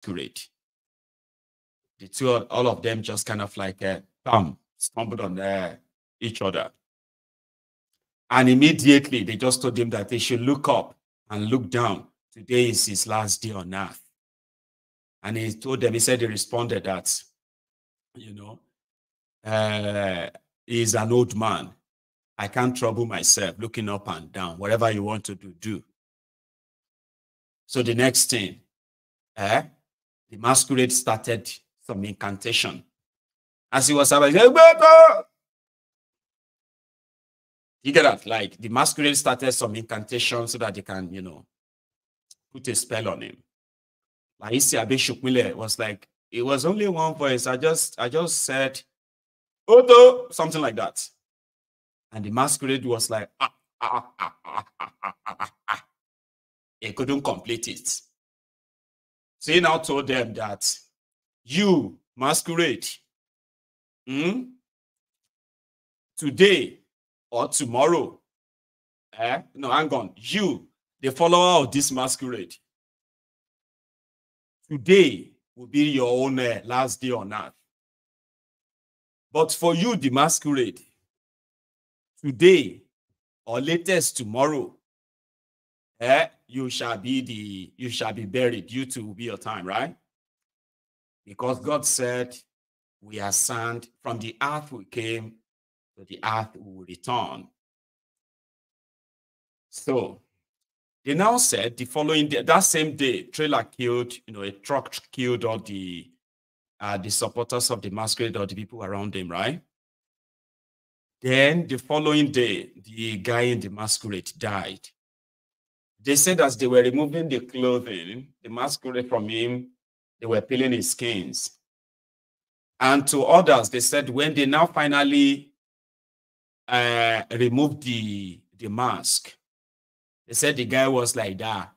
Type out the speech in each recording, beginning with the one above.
masquerade. The two, all of them just kind of like stumbled on each other. And immediately they just told him that they should look up and look down. Today is his last day on earth. And he told them, he said, he responded that, you know, he's an old man. I can't trouble myself looking up and down. Whatever you want to do, do. So the next thing, the masquerade started some incantation. As he was about, you get that? Like the masquerade started some incantation so that they can, you know, put a spell on him. Like Isi Abe Shukmile was like, it was only one voice. I just said, Odo, something like that. And the masquerade was like, He couldn't complete it. So he now told them that you, masquerade, today or tomorrow, no, hang on, you, the follower of this masquerade, today will be your own last day on earth. But for you, the masquerade, today or latest tomorrow, you shall be buried. You too will be your time, right? Because God said, we are sent from the earth we came, to the earth we will return. So they now said the following day, that same day, trailer killed, you know, a truck killed all the supporters of the masquerade or the people around him, right? Then the following day, the guy in the masquerade died. They said as they were removing the clothing, the masquerade from him, they were peeling his skins. And to others, they said when they now finally removed the mask, they said the guy was like that.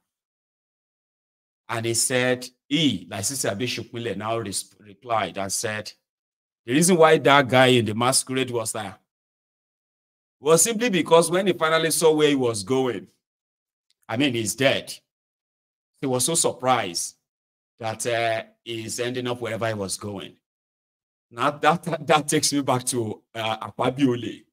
And he said, like Sister Abe Shukmile now replied and said, the reason why that guy in the masquerade was like, was simply because when he finally saw where he was going, I mean, he's dead. He was so surprised that he's ending up wherever he was going. Now that takes me back to Akpabiole.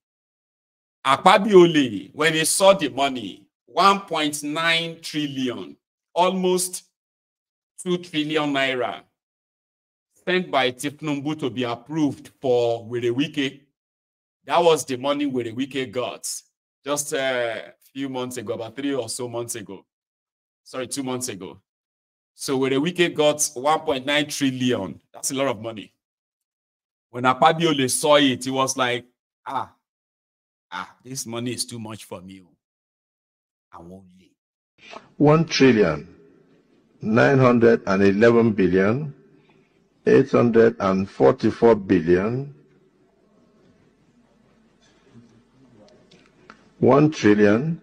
Akpabiole, when he saw the money, 1.9 trillion, almost 2 trillion naira, sent by Tifnumbu to be approved for Werewike. That was the money Werewike got just a few months ago, about 3 or so months ago. Sorry, 2 months ago. So Werewike got 1.9 trillion. That's a lot of money. When Akpabiole saw it, he was like, this money is too much for me. I won't leave. 1,911,844,000,000. 1 trillion.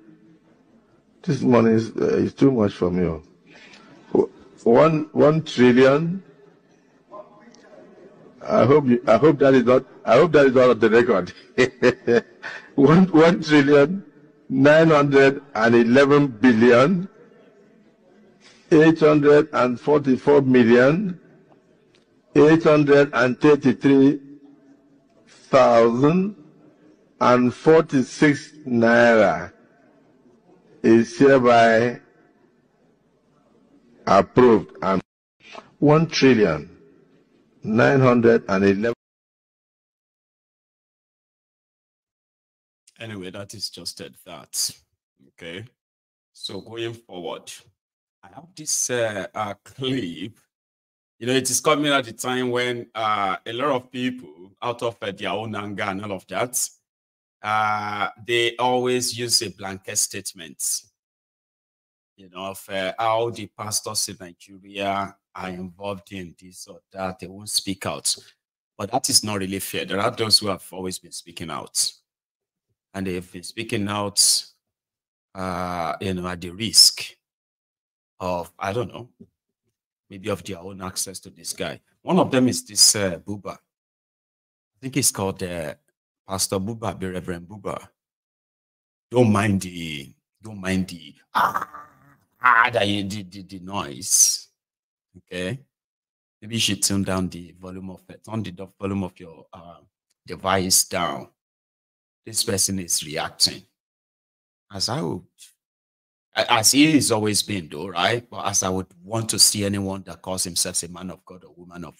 This money is too much for me. 1 trillion. I hope that is not on the record. 1 trillion 911 billion 844 million 833,046 naira is hereby approved, and 1 trillion 911. Anyway, that is just that. Okay. So going forward, I have this clip. You know, it is coming at the time when a lot of people, out of their own anger and all of that, they always use a blanket statement, you know, of how the pastors in Nigeria are involved in this or that. They won't speak out. But that is not really fair. There are those who have always been speaking out. And they've been speaking out, you know, at the risk of, I don't know, maybe of their own access to this guy. One of them is this Buba. I think he's called Pastor Buba, the Reverend Buba. Don't mind the the noise. Okay. Maybe you should tune down the volume of it, turn the volume of your device down. This person is reacting. As he has always been, though, right? But as I would want to see anyone that calls himself a man of God or woman of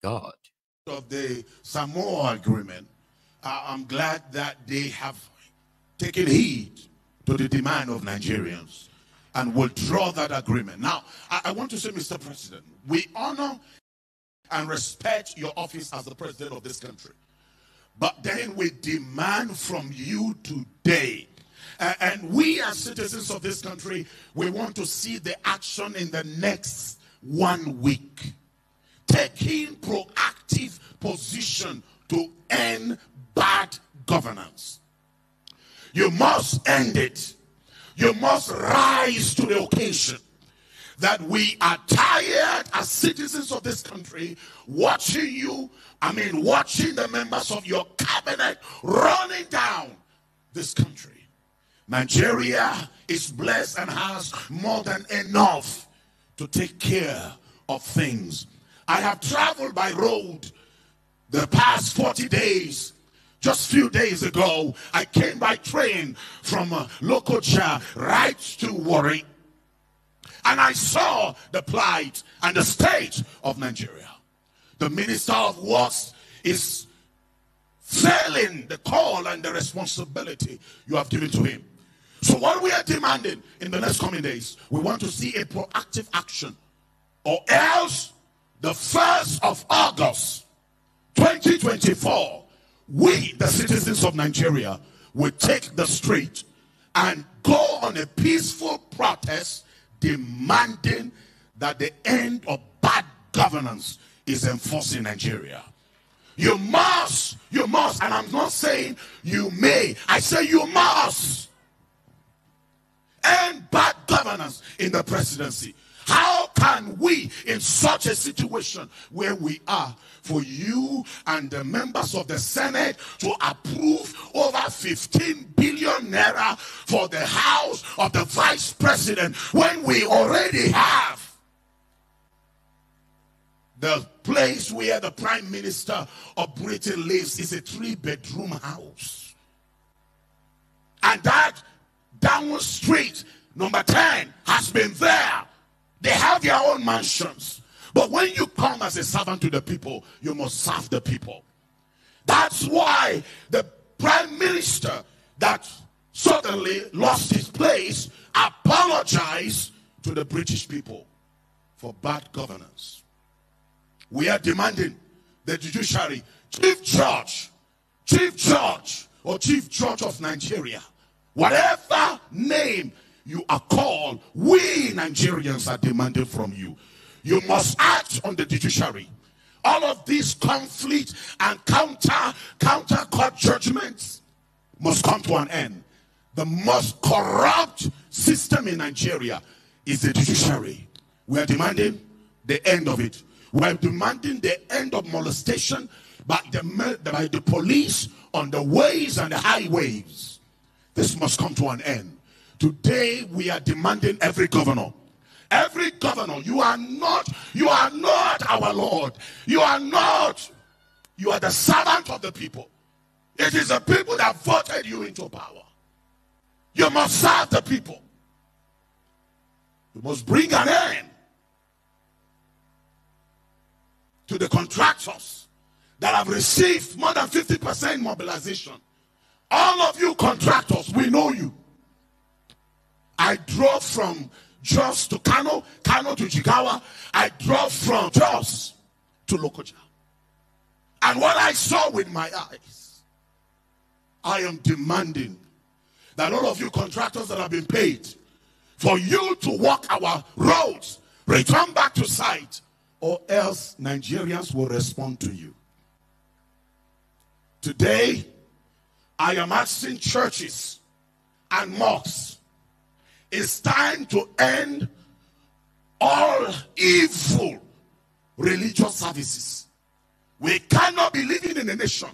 God. Of the Samoa Agreement, I'm glad that they have taken heed to the demand of Nigerians and will draw that agreement. Now, I want to say, Mr. President, we honor and respect your office as the president of this country. But then we demand from you today, and we as citizens of this country, we want to see the action in the next 1 week. Taking proactive position to end bad governance. You must end it. You must rise to the occasion. That we are tired as citizens of this country watching watching the members of your cabinet running down this country. Nigeria is blessed and has more than enough to take care of things. I have traveled by road the past 40 days. Just a few days ago, I came by train from Lokoja right to Warri. And I saw the plight and the state of Nigeria. The Minister of Works is failing the call and the responsibility you have given to him. So what we are demanding in the next coming days, we want to see a proactive action. Or else, the 1st of August, 2024, we, the citizens of Nigeria, will take the street and go on a peaceful protest demanding that the end of bad governance is enforced in Nigeria. You must, and I'm not saying you may, I say you must end bad governance in the presidency. How can we, in such a situation where we are, for you and the members of the Senate to approve over 15 billion naira for the house of the vice president when we already have the place where the prime minister of Britain lives is a 3-bedroom house? And that Down Street, number 10, has been there. They have their own mansions. But when you come as a servant to the people, you must serve the people. That's why the prime minister that suddenly lost his place apologized to the British people for bad governance. We are demanding the judiciary, Chief Judge or Chief Judge of Nigeria, whatever name you are called, we Nigerians are demanding from you. You must act on the judiciary. All of these conflict and counter court judgments must come to an end. The most corrupt system in Nigeria is the judiciary. We are demanding the end of it. We are demanding the end of molestation by the police on the ways and the highways. This must come to an end. Today we are demanding every governor, you are not our Lord. You are the servant of the people. It is the people that voted you into power. You must serve the people. You must bring an end to the contractors that have received more than 50% mobilization. All of you contractors, we know you. I drove from Jos to Kano to Jigawa. I drove from Jos to Lokoja. And what I saw with my eyes, I am demanding that all of you contractors that have been paid for you to walk our roads, return back to site, or else Nigerians will respond to you. Today, I am asking churches and mosques, it's time to end all evil religious services. We cannot be living in a nation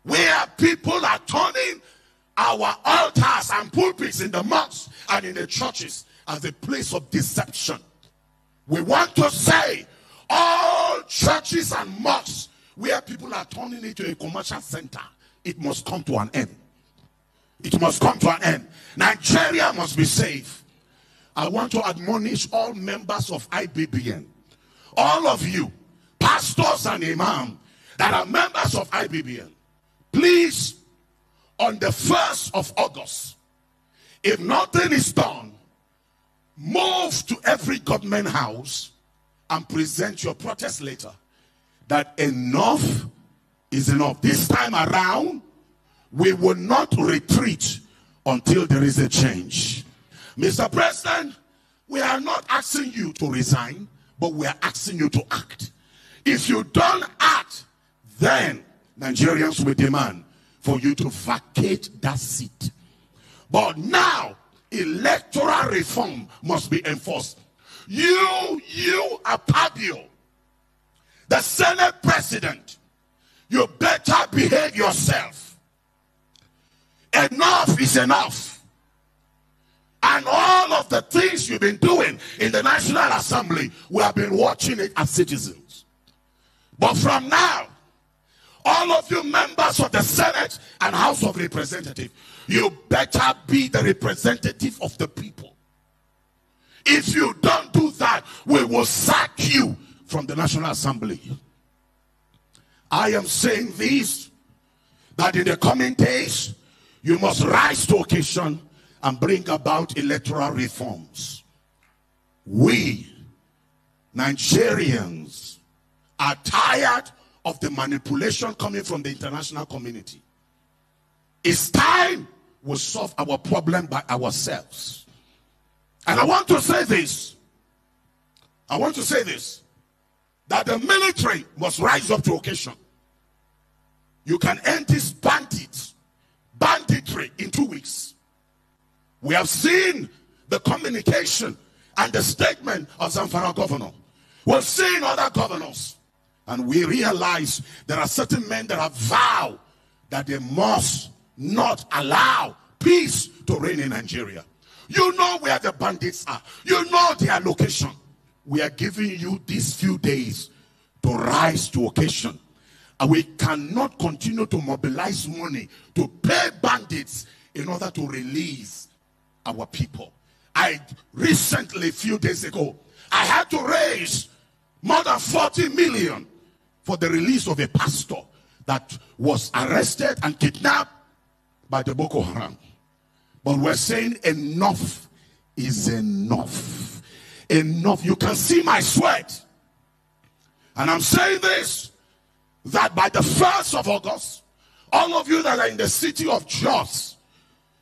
where people are turning our altars and pulpits in the mosques and in the churches as a place of deception. We want to say all churches and mosques where people are turning it to a commercial center, it must come to an end. It must come to an end. Nigeria must be safe. I want to admonish all members of IBBN, all of you, pastors and imams that are members of IBBN, please, on the 1st of August, if nothing is done, move to every government house and present your protest letter that enough is enough. This time around, we will not retreat until there is a change. Mr. President, we are not asking you to resign, but we are asking you to act. If you don't act, then Nigerians will demand for you to vacate that seat. But now, electoral reform must be enforced. You Akpabio, the Senate President, you better behave yourself. Enough is enough. And all of the things you've been doing in the National Assembly, we have been watching it as citizens. But from now, all of you members of the Senate and House of Representatives, you better be the representative of the people. If you don't do that, we will sack you from the National Assembly. I am saying this, that in the coming days, you must rise to occasion and bring about electoral reforms. We, Nigerians, are tired of the manipulation coming from the international community. It's time we solve our problem by ourselves. And I want to say this. That the military must rise up to occasion. You can end this banditry in 2 weeks. We have seen the communication and the statement of Zamfara governor. We've seen other governors. And we realize there are certain men that have vowed that they must not allow peace to reign in Nigeria. You know where the bandits are. You know their location. We are giving you these few days to rise to occasion. And we cannot continue to mobilize money to pay bandits in order to release our people. I recently, a few days ago, I had to raise more than 40 million for the release of a pastor that was arrested and kidnapped by the Boko Haram. But we're saying enough is enough. Enough. You can see my sweat. And I'm saying this, that by the 1st of August, all of you that are in the city of Jos,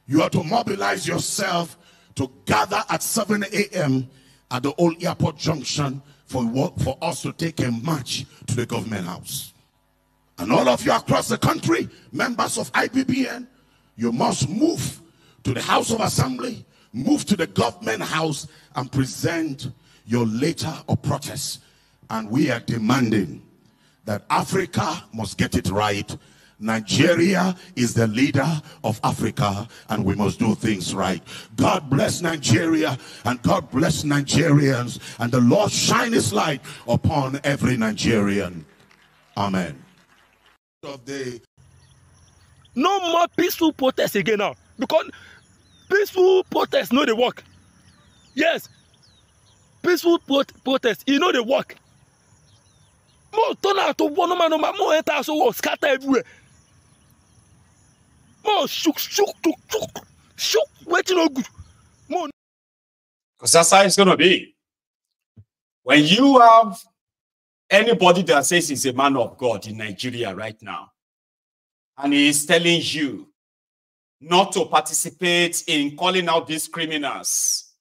you are to mobilize yourself to gather at 7 a.m. at the old airport junction for us to take a march to the government house. And all of you across the country, members of IBBN, you must move to the House of Assembly, move to the government house and present your letter of protest. And we are demanding that Africa must get it right. Nigeria is the leader of Africa and we must do things right. God bless Nigeria and God bless Nigerians, and the Lord shine his light upon every Nigerian. Amen. No more peaceful protests again now, because peaceful protests know the work. Yes, peaceful protests, you know the work. More turn out to one man, more enter so scatter everywhere. More shook, waiting no good. More. Because that's how it's gonna be. When you have anybody that says he's a man of God in Nigeria right now, and he is telling you not to participate in calling out these criminals,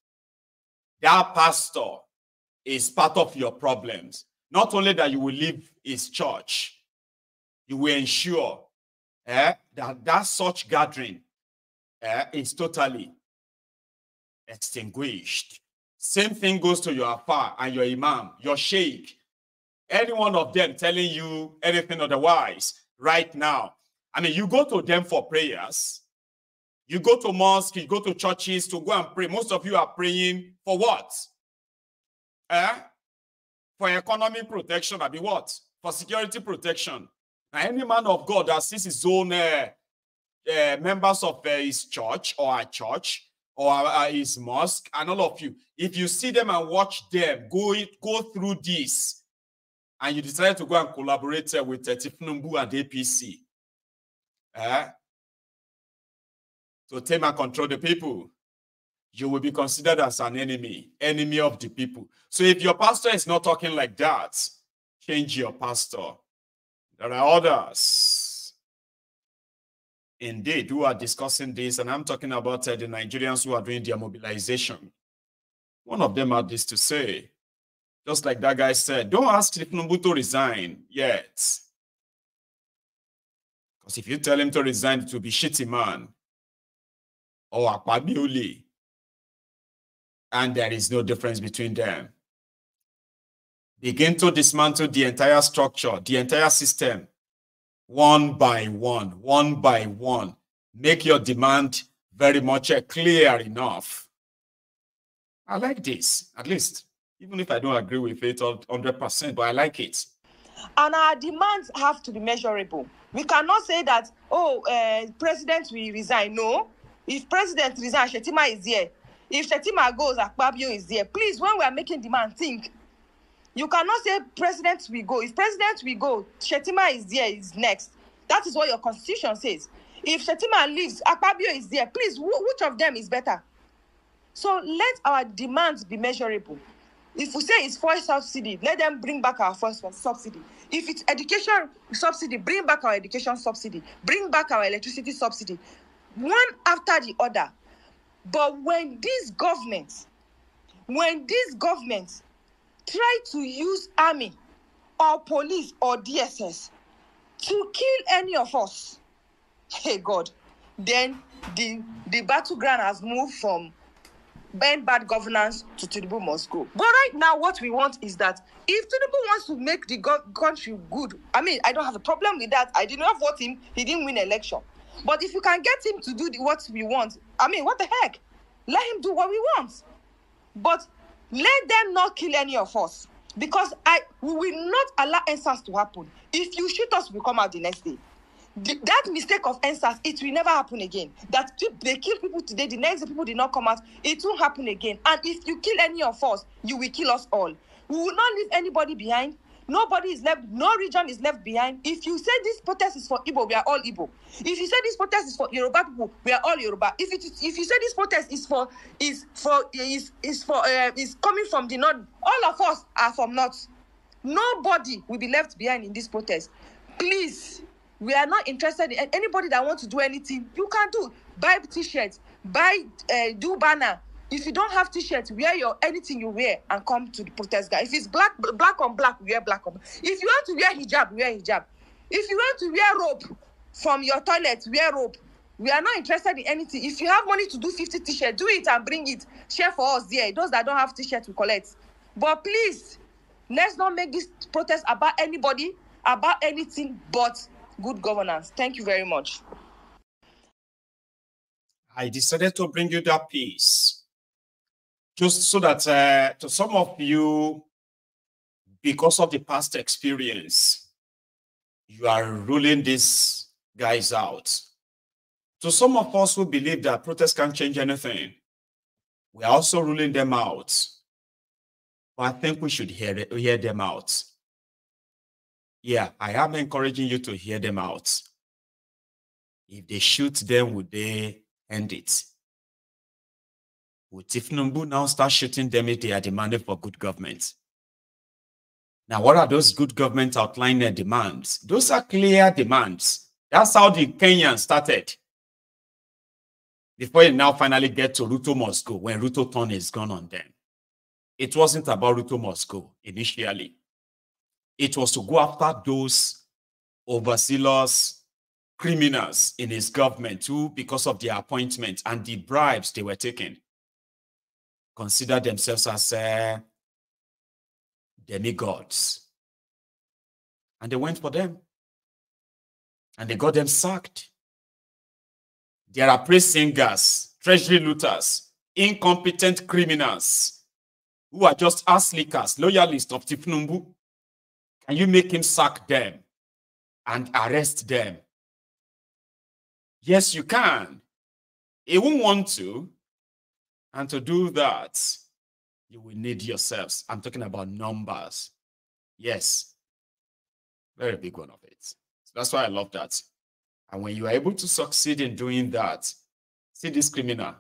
that pastor is part of your problems. Not only that you will leave his church, you will ensure that such gathering is totally extinguished. Same thing goes to your Afa and your Imam, your Sheikh. Any one of them telling you anything otherwise right now. I mean, you go to them for prayers. You go to mosques, you go to churches to go and pray. Most of you are praying for what? for economic protection, I mean what? For security protection. Now, any man of God that sees his own members of his church or a church or his mosque, and all of you, if you see them and watch them go through this, and you decide to go and collaborate with Tifnumbu and APC, to tame and control the people, you will be considered as an enemy of the people. So if your pastor is not talking like that, change your pastor. There are others, indeed, who are discussing this, and I'm talking about the Nigerians who are doing their mobilization. One of them had this to say, just like that guy said, don't ask Tinubu to resign yet. Because if you tell him to resign, it will be shitty man or Akpabioli. And there is no difference between them. Begin to dismantle the entire structure, the entire system, one by one. Make your demand very much clear enough. I like this, at least, even if I don't agree with it 100%, but I like it. And our demands have to be measurable. We cannot say that, president will resign. No. If president resigns, Shettima is here. If Shettima goes, Akpabio is there. Please, when we are making demand, think. You cannot say president will go. If president will go, Shettima is there, is next. That is what your constitution says. If Shettima leaves, Akpabio is there. Please, which of them is better? So let our demands be measurable. If we say it's fuel subsidy, let them bring back our fuel subsidy. If it's education subsidy, bring back our education subsidy. Bring back our electricity subsidy. One after the other. But when these governments try to use army or police or DSS to kill any of us, hey God, then the battleground has moved from bad governance to Tinubu must go. But right now, what we want is that if Tinubu wants to make the country good, I mean, I don't have a problem with that. I did not vote him. He didn't win election. But if you can get him to do what we want, I mean, what the heck? Let him do what we want. But let them not kill any of us. Because we will not allow NSAS to happen. If you shoot us, we come out the next day. That mistake of NSAS, it will never happen again. That they kill people today, the next day people did not come out, it won't happen again. And if you kill any of us, you will kill us all. We will not leave anybody behind. Nobody is left, no region is left behind. If you say this protest is for Igbo, we are all Igbo. If you say this protest is for Yoruba people, we are all Yoruba. If you say this protest is coming from the north, all of us are from north. Nobody will be left behind in this protest. Please, we are not interested in anybody that wants to do anything. You can do. Buy t-shirts, do banner. If you don't have t-shirts, wear anything you wear and come to the protest, guys. If it's black on black, wear black on black. If you want to wear hijab, wear hijab. If you want to wear rope from your toilet, wear rope. We are not interested in anything. If you have money to do 50 t-shirts, do it and bring it. Share for us there. Those that don't have t-shirts, we collect. But please, let's not make this protest about anybody, about anything but good governance. Thank you very much. I decided to bring you that piece. Just so that to some of you, because of the past experience, you are ruling these guys out. To some of us who believe that protests can't change anything, we are also ruling them out. But I think we should hear them out. Yeah, I am encouraging you to hear them out. If they shoot them, would they end it? Would Tifnumbu now start shooting them if they are demanding for good government? Now, what are those good government outline their demands? Those are clear demands. That's how the Kenyans started. Before you now finally get to Ruto must go, when Ruto turned his gun on them. It wasn't about Ruto must go initially. It was to go after those overzealous criminals in his government who, because of their appointment and the bribes they were taking, consider themselves as demigods. And they went for them. And they got them sacked. There are praise singers, treasury looters, incompetent criminals who are just ass lickers, loyalists of Tifnumbu, can you make him sack them and arrest them? Yes, you can. He won't want to. And to do that, you will need yourselves. I'm talking about numbers. Yes. Very big one of it. So that's why I love that. And when you are able to succeed in doing that, see this criminal,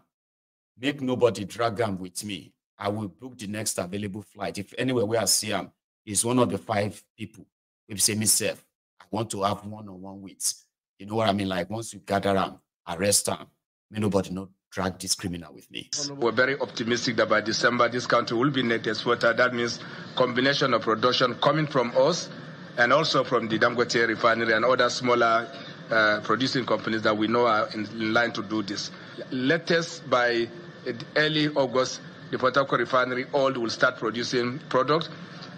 make nobody drag him with me. I will book the next available flight. If anywhere where I see him is one of the 5 people, if say myself, I want to have one-on-one with. You know what I mean? Like once you gather him, arrest him, may nobody not drag this criminal with me. We're very optimistic that by December, this country will be net exporter. That means combination of production coming from us and also from the Dangote refinery and other smaller producing companies that we know are in line to do this. Latest by early August, the Port Harcourt refinery old will start producing product.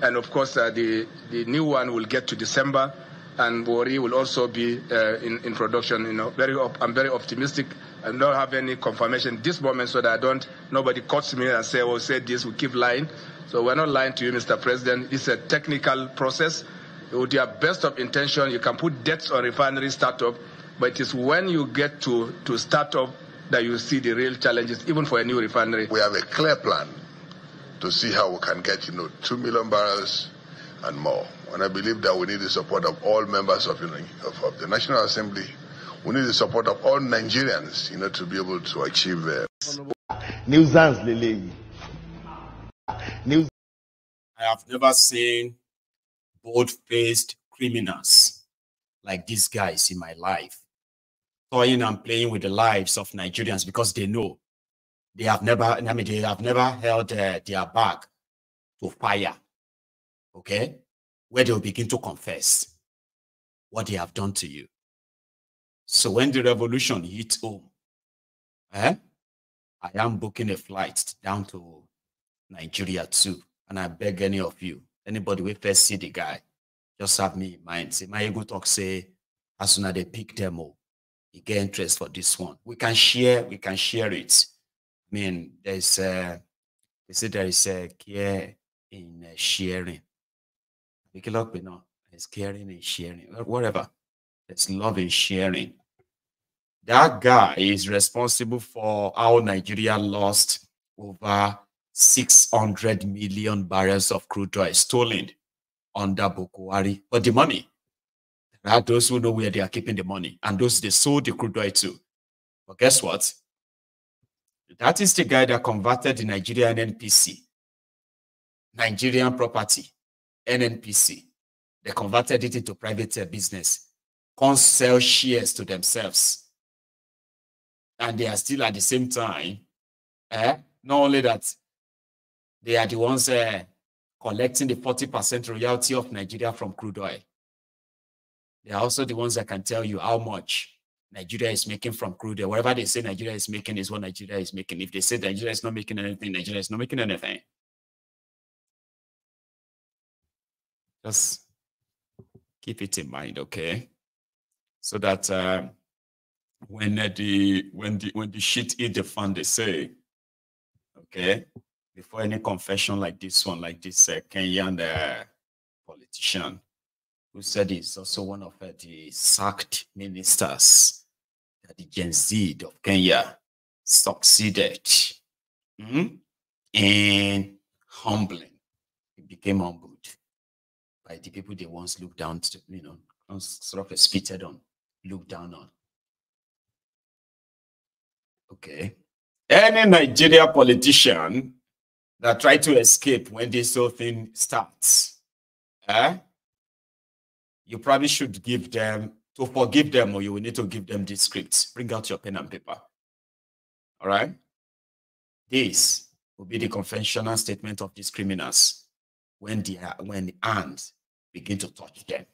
And of course, the new one will get to December, and Warri will also be in production. You know, I'm very optimistic. I don't have any confirmation this moment, so that nobody cuts me and say, "Oh, say this." We keep lying. So we're not lying to you, Mr. President. It's a technical process. With your best of intention, you can put dates on refinery startup, but it is when you get to startup that you see the real challenges, even for a new refinery. We have a clear plan to see how we can get, 2 million barrels and more. And I believe that we need the support of all members of the National Assembly. We need the support of all Nigerians, to be able to achieve I have never seen bold-faced criminals like these guys in my life, toying and playing with the lives of Nigerians because they know they have never held their back to fire, okay, where they'll begin to confess what they have done to you. So when the revolution hits home, I am booking a flight down to Nigeria too. And I beg any of you, anybody who first see the guy, just have me in mind. Say, my ego talk say, as soon as they pick them up, you get interest for this one. We can share it. I mean, they say there is a care in sharing. There's caring and sharing, whatever. There's love in sharing. That guy is responsible for how Nigeria lost over 600 million barrels of crude oil stolen under Boko Haram. But the money, there are those who know where they are keeping the money, and those they sold the crude oil to. But guess what? That is the guy that converted the Nigerian NNPC, Nigerian property, NNPC. They converted it into private business, can't sell shares to themselves. And they are still at the same time, not only that, they are the ones collecting the 40% royalty of Nigeria from crude oil. They are also the ones that can tell you how much Nigeria is making from crude oil. Whatever they say Nigeria is making is what Nigeria is making. If they say Nigeria is not making anything, Nigeria is not making anything. Just keep it in mind, okay? So that when the shit hit the fan, they say, okay, before any confession like this one, like this Kenyan politician who said he's also one of the sacked ministers that the Gen Z of Kenya succeeded in humbling. He became humbled by the people they once looked down to, sort of spitted on, looked down on. Okay. Any Nigeria politician that try to escape when this whole thing starts, you probably should give them, to forgive them, or you will need to give them this script. Bring out your pen and paper. All right? This will be the conventional statement of these criminals when the hands begin to touch them.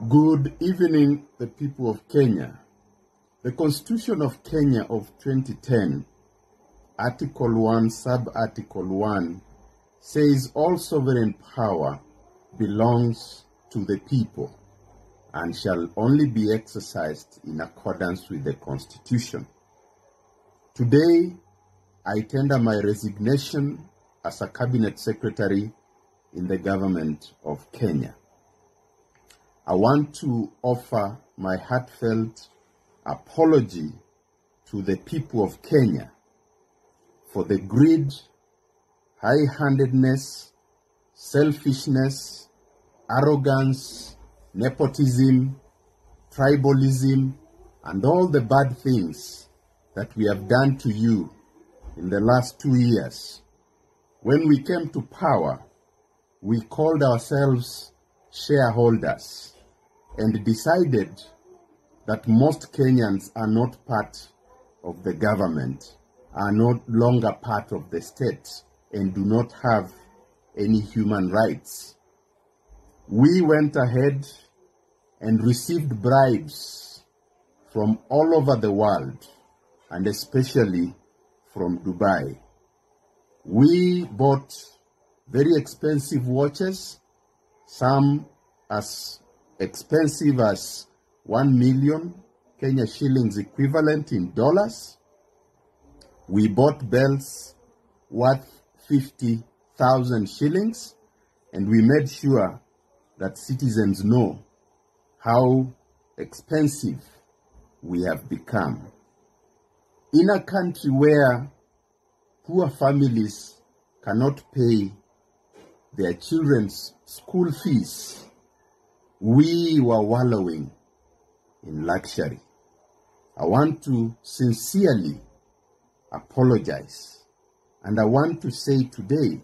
Good evening, the people of Kenya. The Constitution of Kenya of 2010, Article 1, Sub-Article 1, says all sovereign power belongs to the people and shall only be exercised in accordance with the Constitution. Today, I tender my resignation as a cabinet secretary in the government of Kenya. I want to offer my heartfelt apology to the people of Kenya for the greed, high-handedness, selfishness, arrogance, nepotism, tribalism, and all the bad things that we have done to you in the last 2 years. When we came to power, we called ourselves shareholders and decided that most Kenyans are not part of the government, are no longer part of the state, and do not have any human rights. We went ahead and received bribes from all over the world, and especially from Dubai. We bought very expensive watches, some as expensive as 1 million Kenya shillings equivalent in dollars. We bought belts worth 50,000 shillings, and we made sure that citizens know how expensive we have become. In a country where poor families cannot pay their children's school fees, we were wallowing in luxury. I want to sincerely apologize, and I want to say today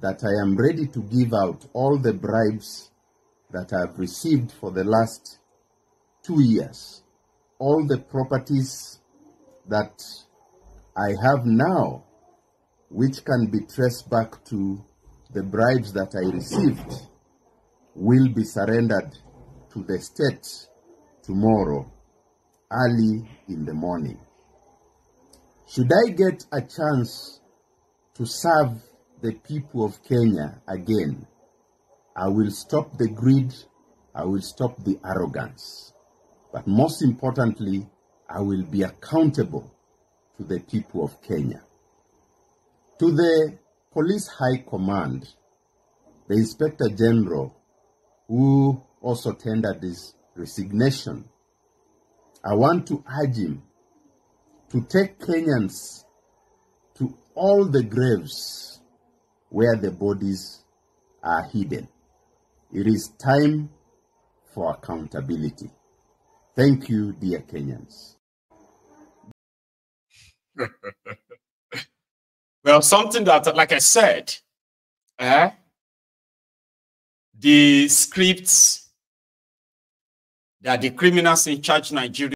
that I am ready to give out all the bribes that I have received for the last 2 years, all the properties that I have now, which can be traced back to the bribes that I received, will be surrendered to the state tomorrow, early in the morning. Should I get a chance to serve the people of Kenya again, I will stop the greed, I will stop the arrogance. But most importantly, I will be accountable to the people of Kenya. To the Police High Command, the Inspector General, who also tendered his resignation, I want to urge him to take Kenyans to all the graves where the bodies are hidden. It is time for accountability. Thank you, dear Kenyans. Well, something that, like I said, the scripts that the criminals in charge Nigeria